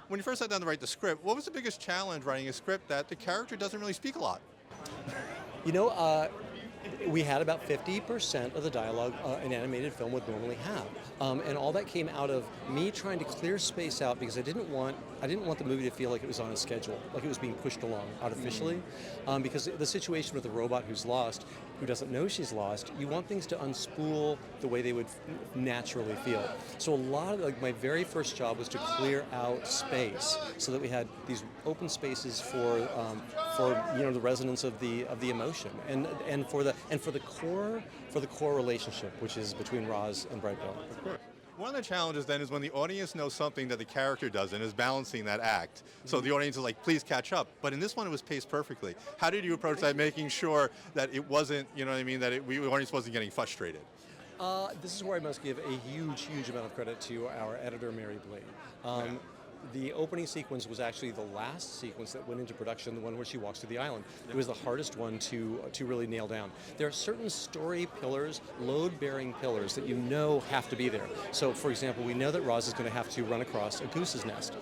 When you first sat down to write the script, what was the biggest challenge writing a script that the character doesn't really speak a lot? You know, we had about 50% of the dialogue an animated film would normally have, and all that came out of me trying to clear space out because I didn't want the movie to feel like it was on a schedule, like it was being pushed along artificially. Because the situation with the robot who's lost, who doesn't know she's lost, you want things to unspool the way they would naturally feel. So a lot of my very first job was to clear out space so that we had these open spaces for the resonance of the emotion and for the core relationship, which is between Roz and Bright Bill. Of course. One of the challenges then is when the audience knows something that the character doesn't, is balancing that act. So the audience is like, please catch up. But in this one, it was paced perfectly. How did you approach that, making sure that it wasn't, you know what I mean, that the audience wasn't getting frustrated? This is where I must give a huge amount of credit to our editor, Mary Blade. The opening sequence was actually the last sequence that went into production, the one where she walks to the island. It was the hardest one to really nail down. There are certain story pillars, load-bearing pillars that you know have to be there. So, for example, we know that Roz is going to have to run across a goose's nest.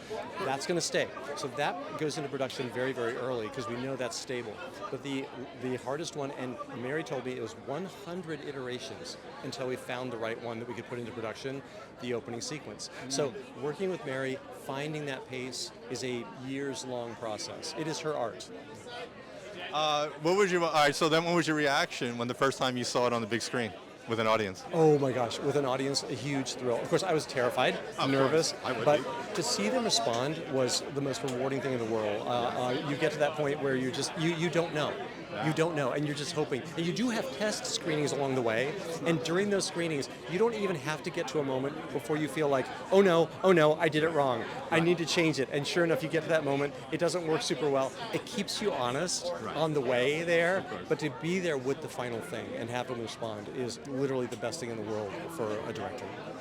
That's going to stay. So that goes into production very, very early because we know that's stable. But the hardest one, and Mary told me it was 100 iterations until we found the right one that we could put into production, the opening sequence. So working with Mary, finding that pace is a years-long process. It is her art. All right, so then what was your reaction when the first time you saw it on the big screen with an audience? Oh my gosh, with an audience, a huge thrill. Of course, I was terrified, nervous, but to see them respond was the most rewarding thing in the world. You get to that point where you don't know. You don't know, and you're just hoping. And you do have test screenings along the way, and during those screenings, you don't even have to get to a moment before you feel like, oh no, I did it wrong. I need to change it. And sure enough, you get to that moment, it doesn't work super well. It keeps you honest on the way there, but to be there with the final thing and have them respond is literally the best thing in the world for a director.